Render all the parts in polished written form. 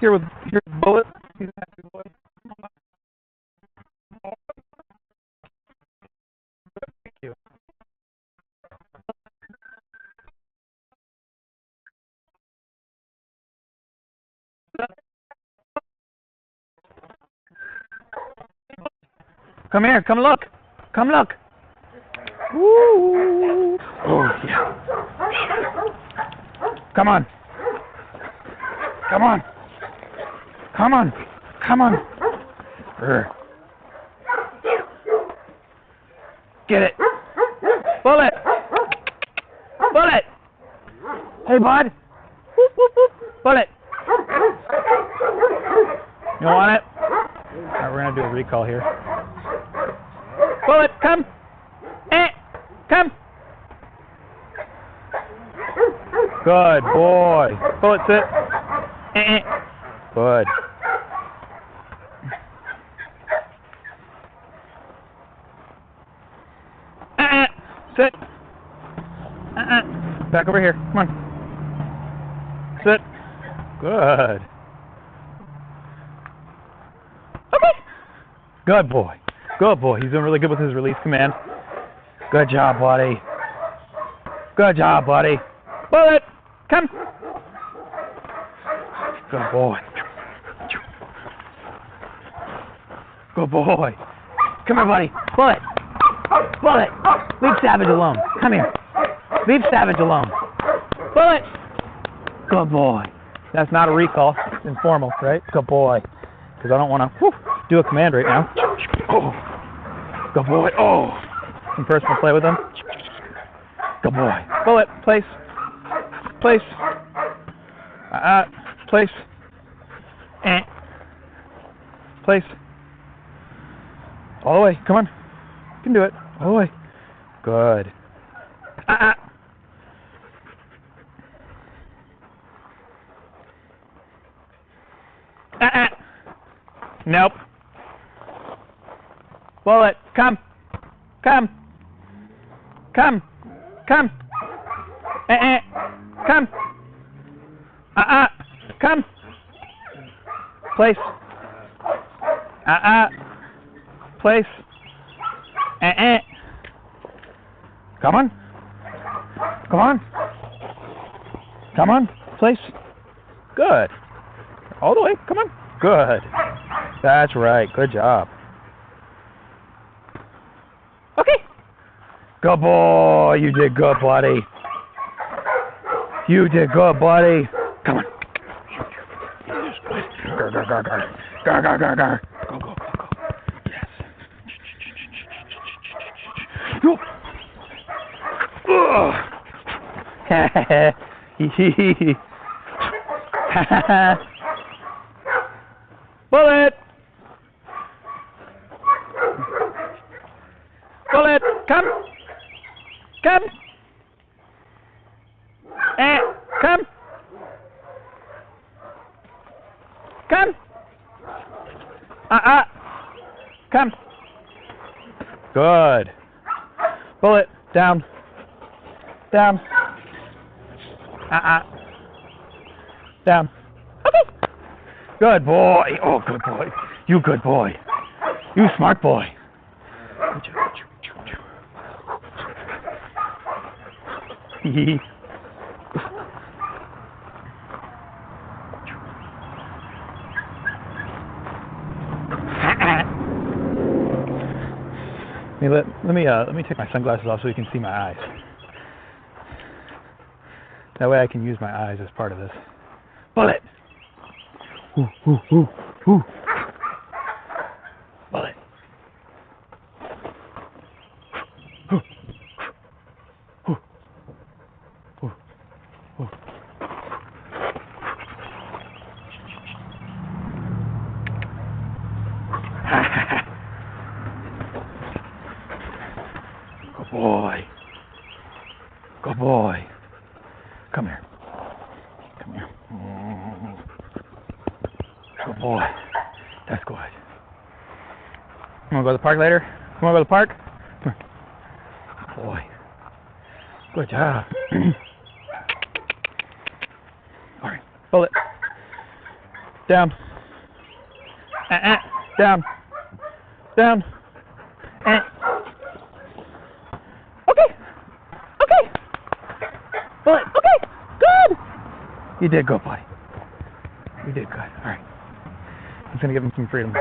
Here's the bullet. He's a happy boy. Thank you. Come here, come look. Come look. Woo. Oh, yeah. Come on. Come on. Come on. Come on. Get it. Bullet. Bullet. Hey, bud. Bullet. You want it? Alright, we're going to do a recall here. Bullet, come. Come. Good boy. Bullet, sit. Good. Sit. Back over here. Come on. Sit. Good. Okay. Good boy. Good boy. He's doing really good with his release command. Good job, buddy. Good job, buddy. Bullet, come. Good boy. Good boy. Come here, buddy. Bullet. Bullet. Leave Savage alone. Come here. Leave Savage alone. Bullet. Good boy. That's not a recall. It's informal, right? Good boy. Because I don't want to do a command right now. Oh. Good boy. Oh. Some personal play with him. Good boy. Bullet. Place. Place. Place. Place. All the way. Come on. You can do it. All the way. Good. Nope. Bullet. Come. Come. Come. Come. Come. Come. Place. Place. Come on. Come on. Come on. Place. Good. All the way. Come on. Good. That's right. Good job. Okay. Good boy. You did good, buddy. You did good, buddy. Come on. Gar, gar, gar, gar. Gar, gar, gar, gar. Go, go, go, go. Yes. Go. Bullet. Bullet. Come. Come. Come. Come. Come. Good. Bullet. Down. Down. Down. Okay. Good boy. Oh, good boy. You good boy. You smart boy. Hee Let me take my sunglasses off so you can see my eyes. That way I can use my eyes as part of this. Bullet. Ooh, ooh, ooh, ooh. Bullet. Ooh. Ooh. Ooh. Ooh. Good boy. Good boy. Come here. Come here. Good boy. That's good. You want to go to the park later? You want to go to the park? Come here. Good boy. Good job. All right. Bullet. Down. Down. Down. Okay. Okay. Bullet. Okay. Good. You did good, buddy. You did good. All right. I'm going to give him some freedom.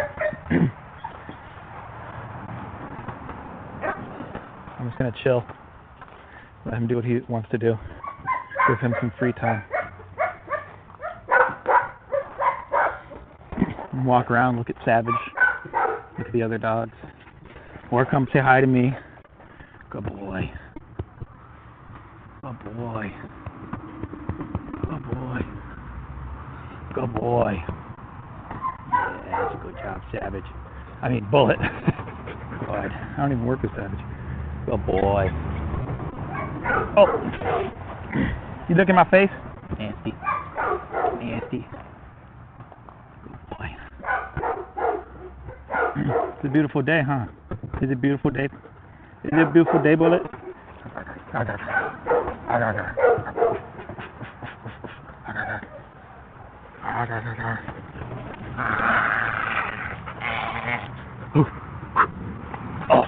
I'm just going to chill. Let him do what he wants to do. Give him some free time. Walk around, look at Savage. Look at the other dogs. Or come say hi to me. Good boy. Good boy. Good boy. Good boy. Yeah, good job, Savage. I mean, Bullet. God, I don't even work with Savage. Good boy. Oh! You look in my face? Nasty. Nasty. Good boy. It's a beautiful day, huh? Is it a beautiful day? Is it a beautiful day, Bullet? Oh. Oh.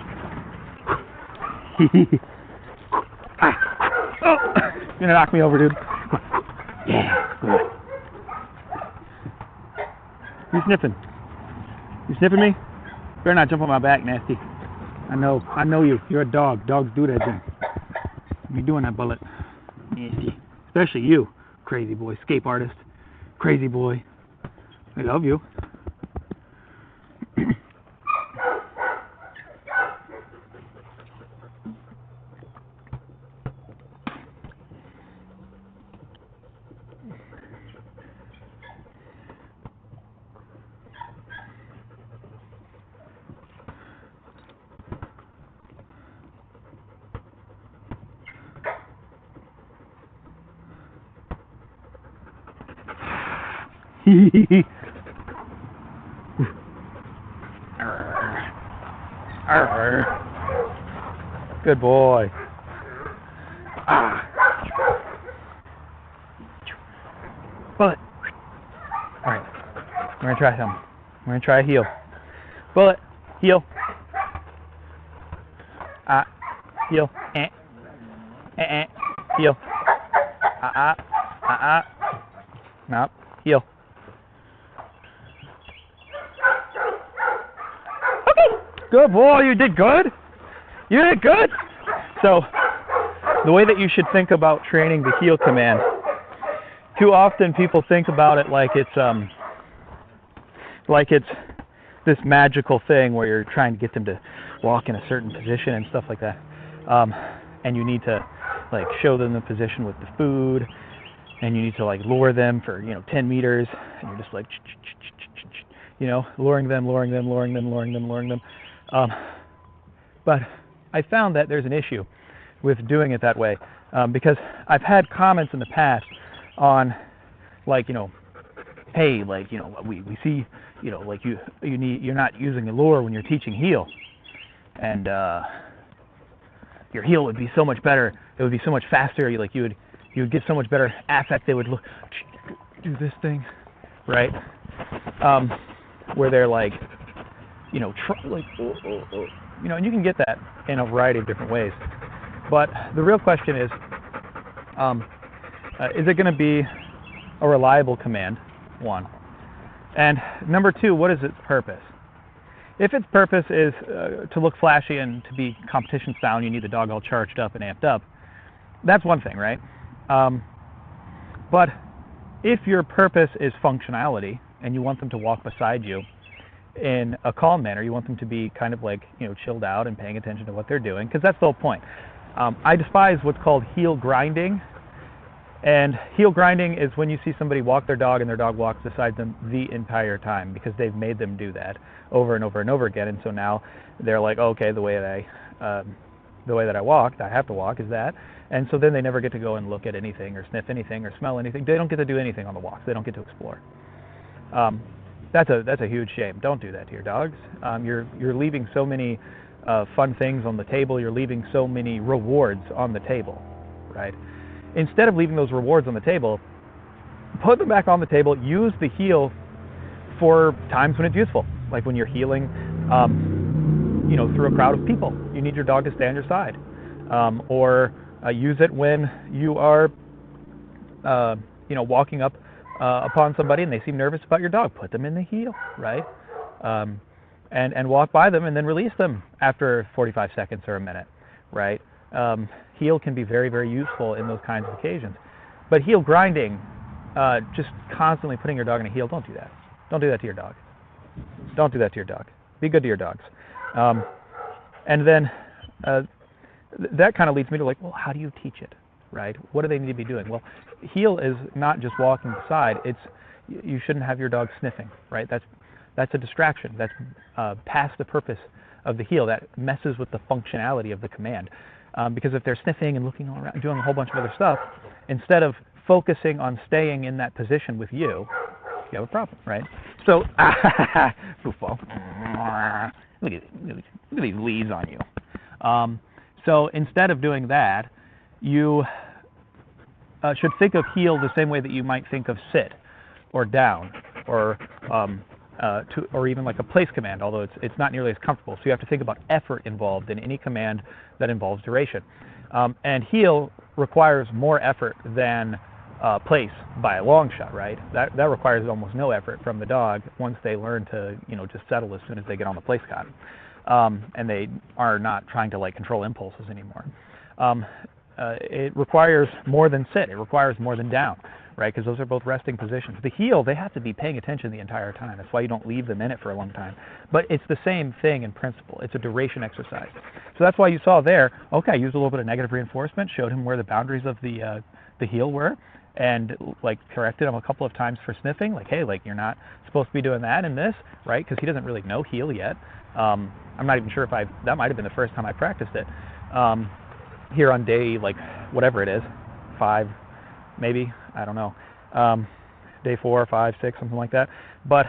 You're gonna knock me over, dude. Yeah, good. You sniffing? You sniffing me? Better not jump on my back, nasty. I know you. You're a dog. Dogs do that thing. You're doing that, Bullet. Nasty. Especially you, crazy boy, escape artist. Crazy boy. I love you. Good boy. Bullet. Alright. We're going to try something. We're going to try a heel. Bullet. Heel. Heel. Heel. Nope. Heel. Good boy, you did good. You did good. So, the way that you should think about training the heel command, too often people think about it like it's this magical thing where you're trying to get them to walk in a certain position and stuff like that. And you need to like show them the position with the food, and you need to like lure them for 10 meters, and you're just like luring them. But I found that there's an issue with doing it that way, because I've had comments in the past on, like, hey, like, we see, like you're not using a lure when you're teaching heel, and your heel would be so much better. It would be so much faster. You would get so much better affect. They would do this thing, right? Where they're like, and you can get that in a variety of different ways. But the real question is it going to be a reliable command? One. And number two, what is its purpose? If its purpose is to look flashy and to be competition style, and you need the dog all charged up and amped up, that's one thing, right? But if your purpose is functionality and you want them to walk beside you in a calm manner, you want them to be kind of like, chilled out and paying attention to what they're doing, because that's the whole point. I despise what's called heel grinding. And heel grinding is when you see somebody walk their dog and their dog walks beside them the entire time because they've made them do that over and over and over again. And so now they're like, okay, the way that I walk, I have to walk is that. And so then they never get to go and look at anything or sniff anything or smell anything. They don't get to do anything on the walks. They don't get to explore. That's a huge shame. Don't do that to your dogs. You're leaving so many fun things on the table. You're leaving so many rewards on the table, right? Instead of leaving those rewards on the table, put them back on the table. Use the heel for times when it's useful, like when you're heeling, you know, through a crowd of people. You need your dog to stay on your side. Or use it when you are, you know, walking up upon somebody and they seem nervous about your dog. Put them in the heel, right? And walk by them and then release them after 45 seconds or a minute, right? Heel can be very, very useful in those kinds of occasions. But heel grinding, just constantly putting your dog in a heel, don't do that. Don't do that to your dog. Don't do that to your dog. Be good to your dogs. And then that kind of leads me to like, well, how do you teach it, right? What do they need to be doing? Well, heel is not just walking beside. It's, you shouldn't have your dog sniffing, right? That's a distraction. That's past the purpose of the heel. That messes with the functionality of the command. Because if they're sniffing and looking all around, doing a whole bunch of other stuff, instead of focusing on staying in that position with you, you have a problem, right? So, football. Look at these leaves on you. So instead of doing that, you should think of heel the same way that you might think of sit or down or or even like a place command, although it's not nearly as comfortable. So you have to think about effort involved in any command that involves duration. And heel requires more effort than place by a long shot, right? That requires almost no effort from the dog once they learn to, you know, just settle as soon as they get on the place cot. And they are not trying to like control impulses anymore. It requires more than sit. It requires more than down, right? Because those are both resting positions. The heel, they have to be paying attention the entire time. That's why you don't leave them in it for a long time. But it's the same thing in principle. It's a duration exercise. So that's why you saw there, okay, I used a little bit of negative reinforcement, showed him where the boundaries of the heel were, and like corrected him a couple of times for sniffing, like, hey, like you're not supposed to be doing that in this, right? Because he doesn't really know heel yet. I'm not even sure if that might have been the first time I practiced it. Here on day, like, whatever it is, 5, maybe, I don't know, day 4, 5, 6, something like that. But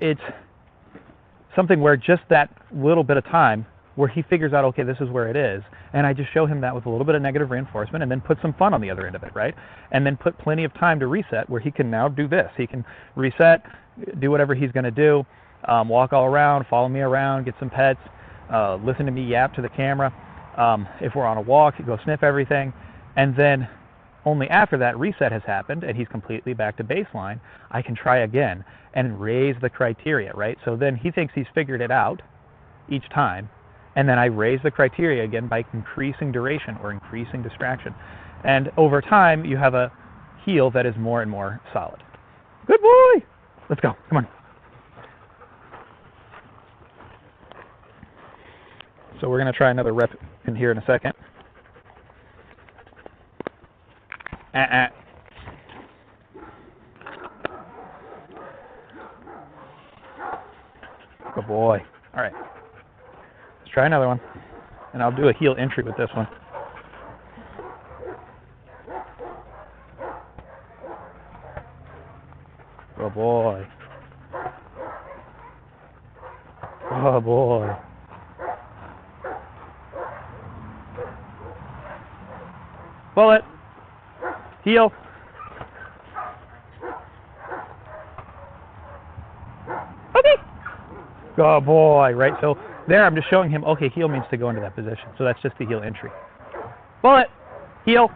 it's something where just that little bit of time where he figures out, okay, this is where it is, and I just show him that with a little bit of negative reinforcement and then put some fun on the other end of it, right? And then put plenty of time to reset where he can now do this. He can reset, do whatever he's going to do, walk all around, follow me around, get some pets, listen to me yap to the camera. If we're on a walk, go sniff everything. And then only after that reset has happened and he's completely back to baseline, I can try again and raise the criteria, right? So then he thinks he's figured it out each time. And then I raise the criteria again by increasing duration or increasing distraction. And over time, you have a heel that is more and more solid. Good boy! Let's go. Come on. So we're going to try another rep in here in a second. Good boy. All right. Let's try another one. And I'll do a heel entry with this one. Good boy. Oh boy. Bullet. Heel. Okay. Good boy. Right. So there I'm just showing him, okay, heel means to go into that position. So that's just the heel entry. Bullet. Heel.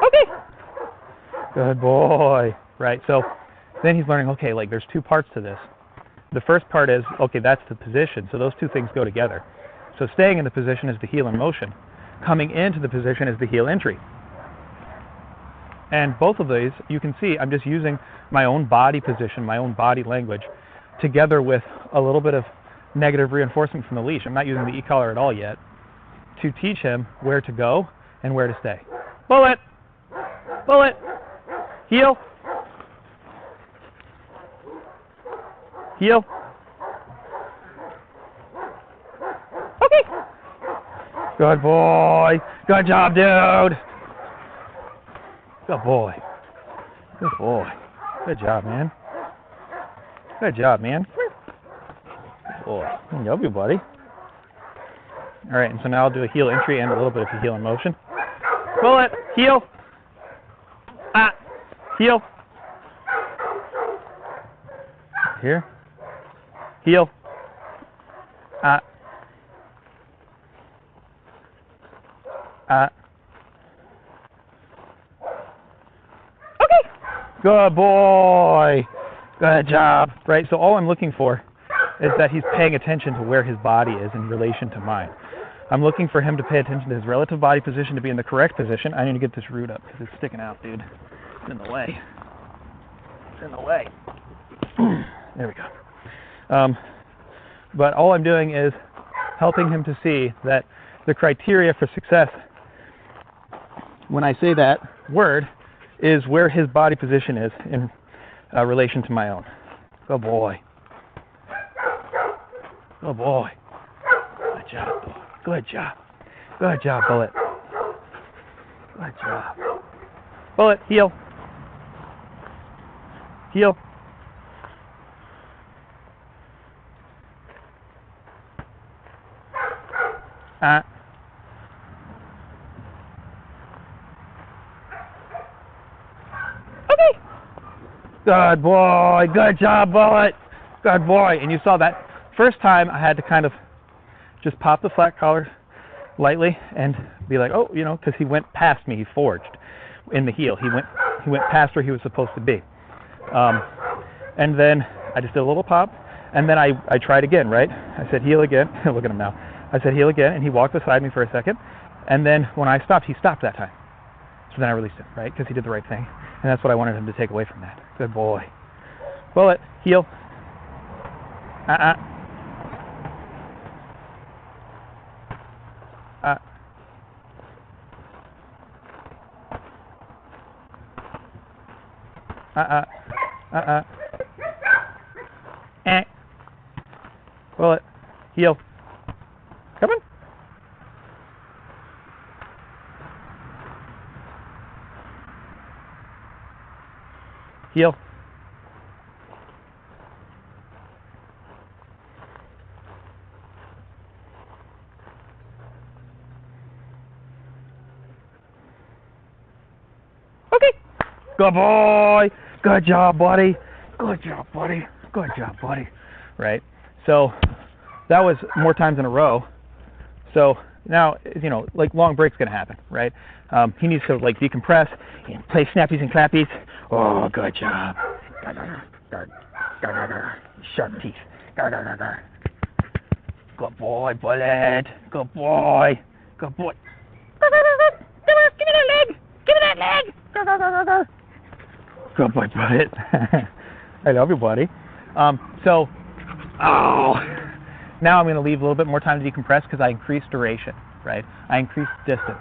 Okay. Good boy. Right. So then he's learning, okay, like there's two parts to this. The first part is, okay, that's the position. So those two things go together. So staying in the position is the heel in motion. Coming into the position is the heel entry. And both of these, you can see, I'm just using my own body position, my own body language, together with a little bit of negative reinforcement from the leash. I'm not using the e-collar at all yet, to teach him where to go and where to stay. Bullet! Bullet! Heel! Heel. Okay. Good boy. Good job, dude. Good boy. Good boy. Good job, man. Good job, man. Good boy. I love you, buddy. All right, and so now I'll do a heel entry and a little bit of a heel in motion. Bullet, heel, heel, here, heel, okay, good boy, good job, right? So all I'm looking for is that he's paying attention to where his body is in relation to mine. I'm looking for him to pay attention to his relative body position to be in the correct position. I need to get this root up because it's sticking out, dude. It's in the way. It's in the way. There we go. But all I'm doing is helping him to see that the criteria for success, when I say that word, is where his body position is in relation to my own. Good boy. Good boy. Good job, boy. Good job. Good job, Bullet. Good job. Bullet, heel. Heel. Okay. Good boy. Good job, Bullet. Good boy. And you saw that first time I had to kind of just pop the flat collar lightly and be like, oh, you know, because he went past me. He forged in the heel. He went past where he was supposed to be. And then I just did a little pop, and then I tried again, right? I said heel again. Look at him now. I said heel again, and he walked beside me for a second. And then when I stopped, he stopped that time. So then I released him, right? Because he did the right thing. And that's what I wanted him to take away from that. Good boy. Bullet, heel. Bullet, heel. Coming. Heel. Okay. Good boy. Good job, buddy. Good job, buddy. Good job, buddy. Right? So that was more times in a row. So now, you know, like long break's going to happen, right? He needs to like decompress and play snappies and clappies. Oh, good job. Sharp teeth. Good boy, Bullet. Good boy. Good boy. Come on, give me that leg. Give me that leg. Good boy, Bullet. I love you, buddy. So, now I'm going to leave a little bit more time to decompress because I increased duration, right? I increased distance.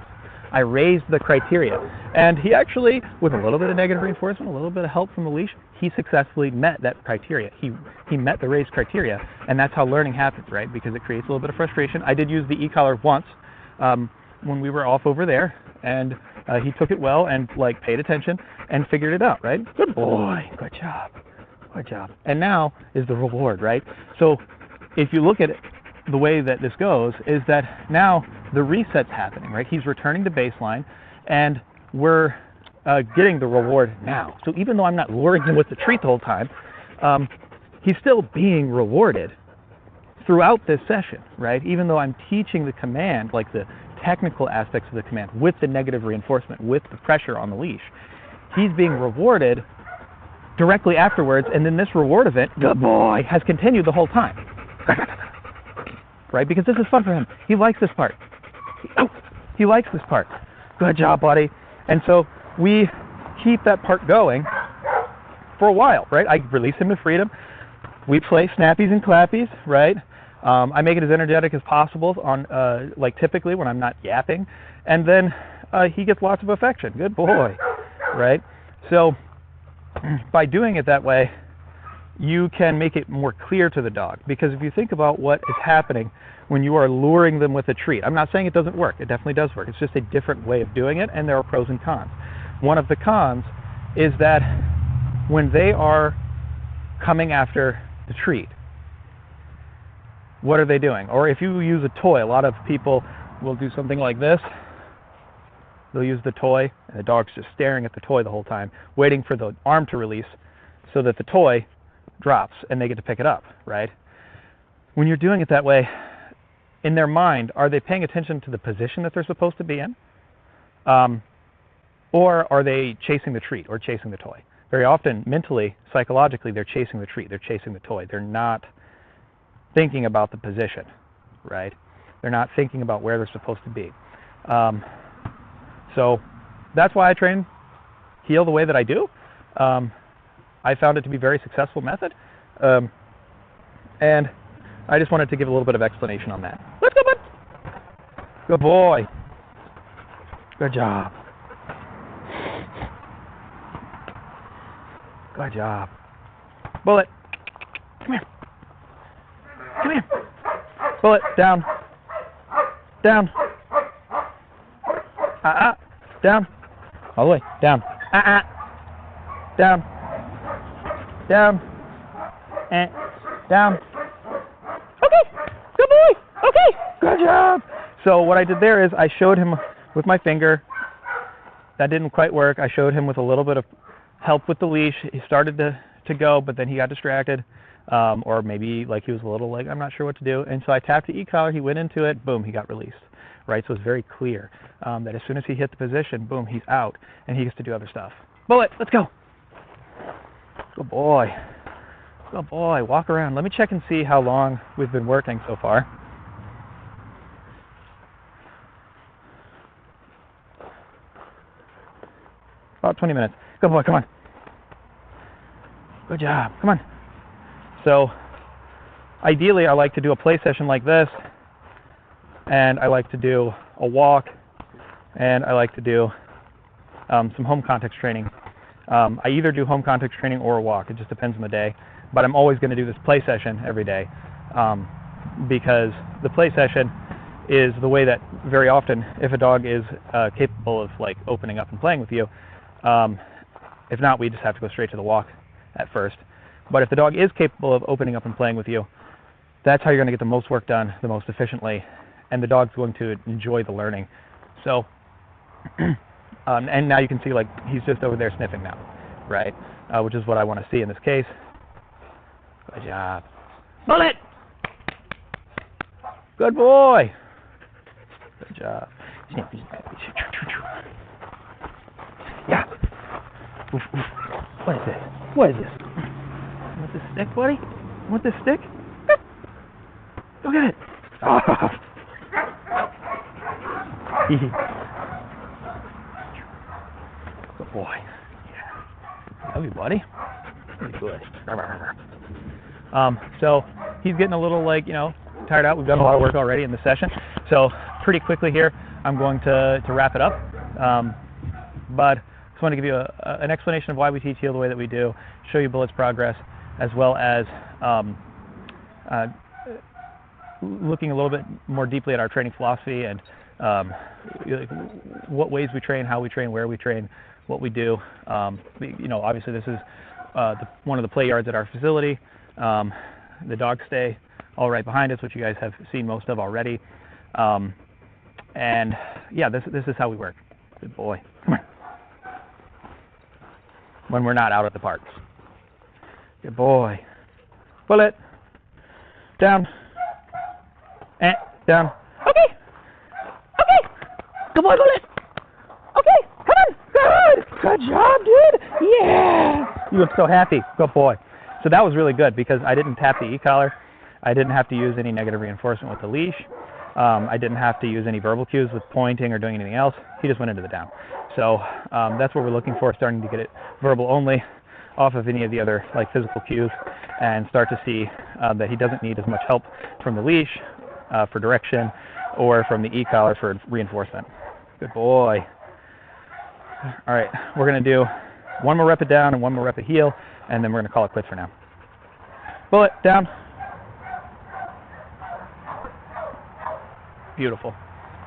I raised the criteria. And he actually, with a little bit of negative reinforcement, a little bit of help from the leash, he successfully met that criteria. He met the raised criteria, and that's how learning happens, right? Because it creates a little bit of frustration. I did use the e-collar once when we were off over there, and he took it well and like paid attention and figured it out, right? Good boy. Good job. Good job. And now is the reward, right? So if you look at it, the way that this goes is that now the reset's happening, right? He's returning to baseline, and we're getting the reward now. So even though I'm not luring him with the treat the whole time, he's still being rewarded throughout this session, right? Even though I'm teaching the command, like the technical aspects of the command with the negative reinforcement, with the pressure on the leash, he's being rewarded directly afterwards, and then this reward event, good boy, has continued the whole time. Right? Because this is fun for him. He likes this part. He likes this part. Good job, buddy. And so we keep that part going for a while, right? I release him to freedom. We play snappies and clappies, right? I make it as energetic as possible on, like typically when I'm not yapping. And then he gets lots of affection. Good boy, right? So by doing it that way, you can make it more clear to the dog. Because if you think about what is happening when you are luring them with a treat, I'm not saying it doesn't work. It definitely does work. It's just a different way of doing it, and there are pros and cons. One of the cons is that when they are coming after the treat, what are they doing? Or if you use a toy, a lot of people will do something like this. They'll use the toy, and the dog's just staring at the toy the whole time, waiting for the arm to release so that the toy drops and they get to pick it up, right? When you're doing it that way, in their mind, are they paying attention to the position that they're supposed to be in? Or are they chasing the treat or chasing the toy? Very often, mentally, psychologically, they're chasing the treat, they're chasing the toy. They're not thinking about the position, right? They're not thinking about where they're supposed to be. So that's why I train heel the way that I do. I found it to be a very successful method. And I just wanted to give a little bit of explanation on that. Let's go, bud. Good boy. Good job. Good job. Bullet. Come here. Come here. Bullet. Down. Down. Down. All the way. Down. Down. Down. Down. Okay. Good boy. Okay. Good job. So what I did there is I showed him with my finger. That didn't quite work. I showed him with a little bit of help with the leash. He started to go, but then he got distracted. Or maybe like he was a little like, I'm not sure what to do. And so I tapped the e-collar, he went into it, boom, he got released. Right, so it's very clear that as soon as he hit the position, boom, he's out, and he gets to do other stuff. Bullet, let's go. Good boy. Good boy, walk around. Let me check and see how long we've been working so far. About 20 minutes. Good boy, come on. Good job, come on. So, ideally, I like to do a play session like this, and I like to do a walk, and I like to do some home context training. I either do home context training or a walk. It just depends on the day. But I'm always going to do this play session every day because the play session is the way that very often, if a dog is capable of like opening up and playing with you, if not, we just have to go straight to the walk at first. But if the dog is capable of opening up and playing with you, that's how you're going to get the most work done the most efficiently, and the dog's going to enjoy the learning. So, and now you can see like he's just over there sniffing now, right? Which is what I want to see in this case. Good job. Bullet! Good boy. Good job. Yeah. Oof, oof. What is this? What is this? You want this stick, buddy? You want this stick? Go get it. Oh. Good boy. Yeah. Love you, buddy. Pretty good. So he's getting a little like, you know, tired out. We've done a lot of work already in the session. So pretty quickly here, I'm going to wrap it up. But just want to give you an explanation of why we teach heel the way that we do, show you Bullet's progress, as well as looking a little bit more deeply at our training philosophy and what ways we train, how we train, where we train, what we do. You know, obviously this is one of the play yards at our facility. The dogs stay all right behind us, which you guys have seen most of already. And yeah, this is how we work. Good boy. Come here. When we're not out at the parks. Good boy. Bullet. Down. And down. Okay. Okay. Good boy, Bullet. Okay. Come on. Good. Good job, dude. Yeah. You look so happy. Good boy. So that was really good because I didn't tap the e-collar. I didn't have to use any negative reinforcement with the leash. I didn't have to use any verbal cues with pointing or doing anything else. He just went into the down. So that's what we're looking for, starting to get it verbal only off of any of the other like physical cues and start to see that he doesn't need as much help from the leash for direction or from the e-collar for reinforcement. Good boy. All right, we're going to do one more rep at down and one more rep at heel, and then we're going to call it quits for now. Bullet, down. Beautiful.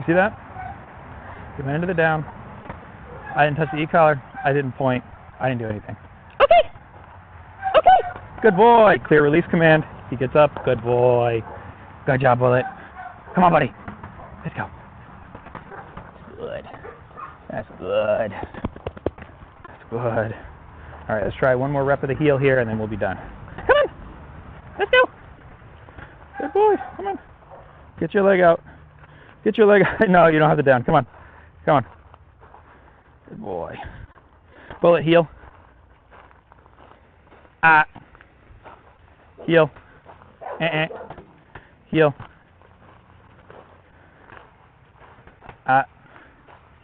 You see that? He went into the down. I didn't touch the e-collar. I didn't point. I didn't do anything. Okay. Okay. Good boy. Clear release command. He gets up. Good boy. Good job, Bullet. Come on, buddy. Let's go. Good. That's good. That's good. All right, let's try one more rep of the heel here, and then we'll be done. Come on. Let's go. Good boy. Come on. Get your leg out. Get your leg out. No, you don't have the down. Come on. Come on. Good boy. Bullet, heel. Heel. Heel.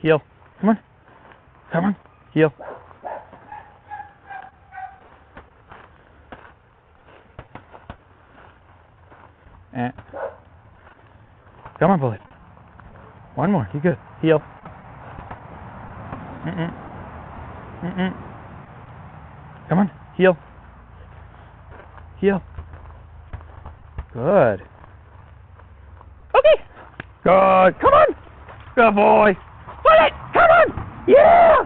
Heel. Come on. Come on. Heel. Come on, Bullet. One more. You good. Heel. Come on. Heel. Heel. Good. Okay. Good. Come on. Good boy. Bullet. Come on. Yeah.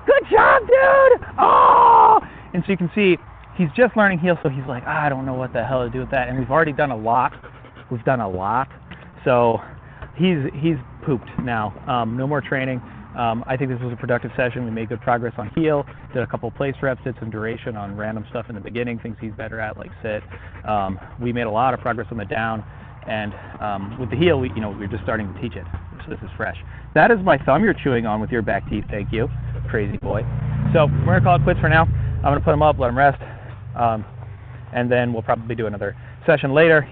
Good job, dude. Oh. And so you can see he's just learning heel, so he's like, I don't know what the hell to do with that. And we've already done a lot. We've done a lot. So he's pooped now. No more training. I think this was a productive session. We made good progress on heel, did a couple place reps, did some duration on random stuff in the beginning, things he's better at, like sit. We made a lot of progress on the down, and with the heel, we're just starting to teach it. So this is fresh. That is my thumb you're chewing on with your back teeth. Thank you, crazy boy. So we're gonna call it quits for now. I'm gonna put him up, let him rest, and then we'll probably do another session later.